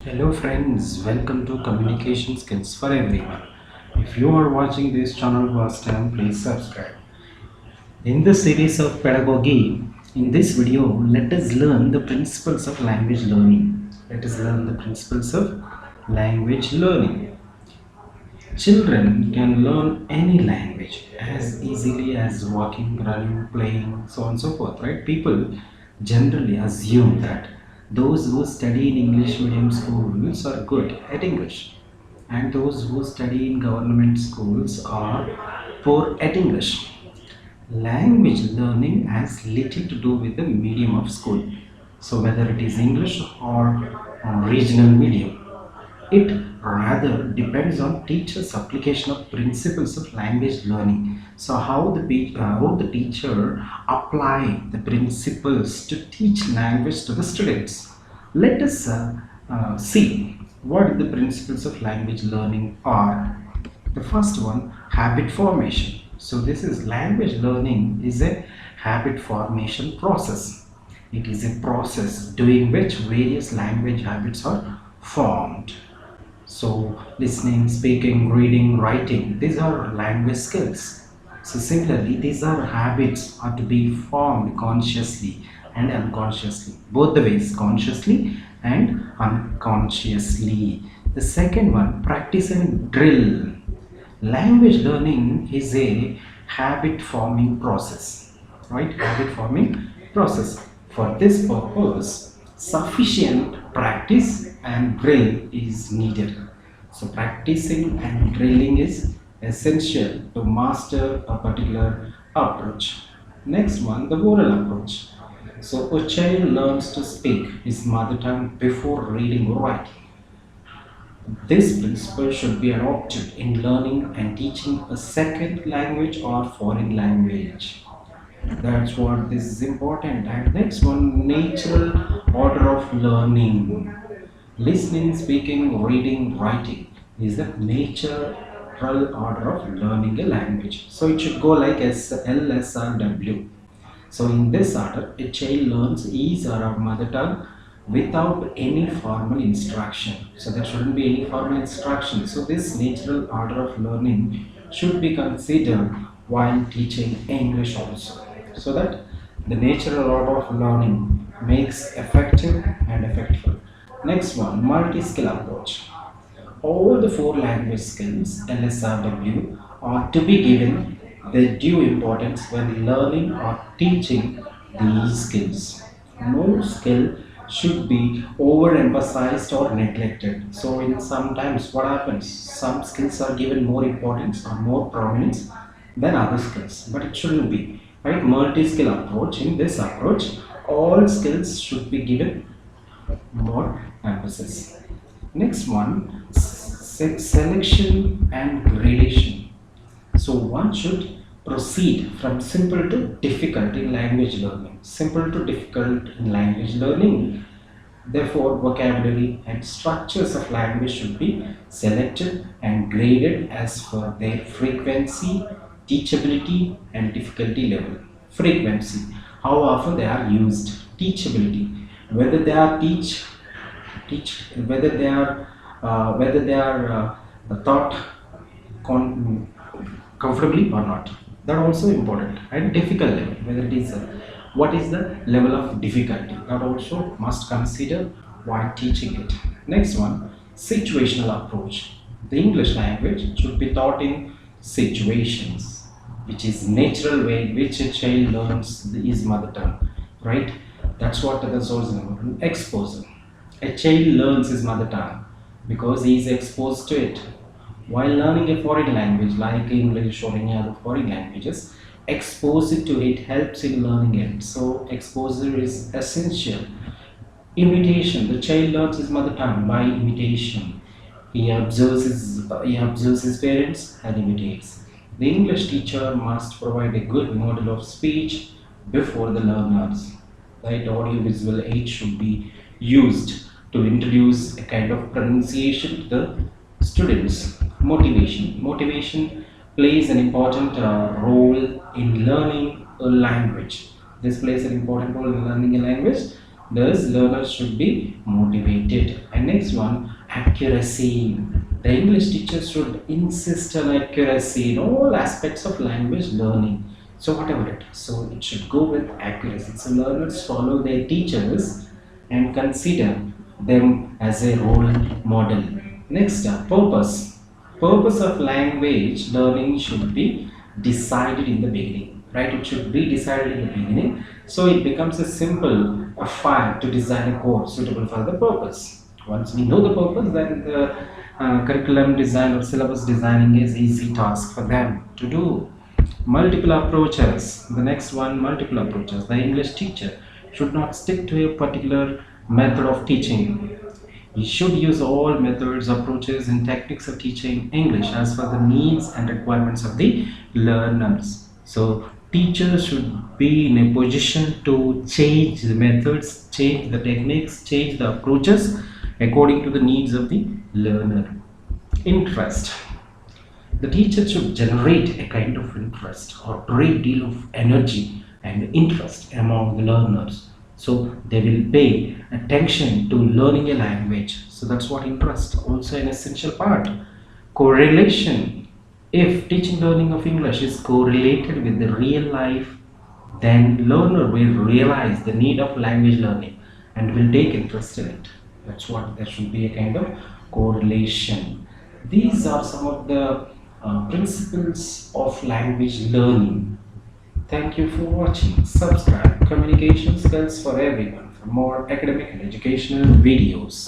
Hello friends, welcome to Communication Skills for Everyone. If you are watching this channel first time, please subscribe. In this series of pedagogy, in this video, let us learn the principles of language learning. Let us learn the principles of language learning. Children can learn any language as easily as walking, running, playing, so on and so forth, right? People generally assume that those who study in English medium schools are good at English, and those who study in government schools are poor at English. Language learning has little to do with the medium of school. So whether it is English or regional medium, it rather depends on teacher's application of principles of language learning. So how the teacher apply the principles to teach language to the students. Let us see what the principles of language learning are. The first one, habit formation. So this is language learning is a habit formation process. It is a process during which various language habits are formed. So listening, speaking, reading, writing, these are language skills. So similarly, these are habits are to be formed consciously and unconsciously, both the ways, consciously and unconsciously. The second one, practice and drill. Language learning is a habit forming process, right? Habit forming process. For this purpose, sufficient practice and drill is needed. So practicing and drilling is essential to master a particular approach. Next one, the oral approach. So a child learns to speak his mother tongue before reading or writing. This principle should be adopted in learning and teaching a second language or foreign language. That's what this is important. And next one, natural order of learning. Listening, speaking, reading, writing is the natural order of learning a language. So it should go like LSRW. So in this order, a child learns his or her mother tongue without any formal instruction. So there shouldn't be any formal instruction. So this natural order of learning should be considered while teaching English also. So that the natural order of learning makes effective and effective. Next one, multi-skill approach. All the four language skills LSRW are to be given the due importance when learning or teaching these skills. No skill should be overemphasized or neglected. So in sometimes what happens, some skills are given more importance or more prominence than other skills, but it shouldn't be, right? Multi-skill approach, in this approach all skills should be given more emphasis. Next one, selection and gradation. So one should proceed from simple to difficult in language learning. Simple to difficult in language learning. Therefore, vocabulary and structures of language should be selected and graded as per their frequency, teachability, and difficulty level. Frequency, how often they are used. Teachability, whether they are whether they are taught comfortably or not, that also important. And difficult level, whether it is what is the level of difficulty, that also must consider while teaching it. Next one, situational approach. The English language should be taught in situations, which is natural way in which a child learns his mother tongue, right? That's what the source is. Exposure, a child learns his mother tongue because he is exposed to it. While learning a foreign language like English or any other foreign languages, exposure to it helps in learning it. So exposure is essential. Imitation, the child learns his mother tongue by imitation. He observes his parents and imitates. The English teacher must provide a good model of speech before the learners. Right, audio visual aids should be used to introduce a kind of pronunciation to the students. Motivation plays an important role in learning a language. This plays an important role in learning a language. Thus, learners should be motivated. And next one, accuracy. The English teacher should insist on accuracy in all aspects of language learning. So whatever it is, so it should go with accuracy. So learners follow their teachers and consider them as a role model. Next, purpose. Purpose of language learning should be decided in the beginning, right? It should be decided in the beginning, so it becomes a simple affair to design a course suitable for the purpose. Once we know the purpose, then the curriculum design or syllabus designing is easy task for them to do. Multiple approaches. The next one, multiple approaches. The English teacher should not stick to a particular method of teaching. He should use all methods, approaches, and techniques of teaching English as per the needs and requirements of the learners. So, teachers should be in a position to change the methods, change the techniques, change the approaches according to the needs of the learner. Interest. The teacher should generate a kind of interest or great deal of energy and interest among the learners, so they will pay attention to learning a language. So that's what interest, also an essential part. Correlation. If teaching learning of English is correlated with the real life, then learner will realize the need of language learning and will take interest in it. That's what there should be, a kind of correlation. These are some of the principles of language learning. Thank you for watching. Subscribe. Communication skills for everyone. For more academic and educational videos.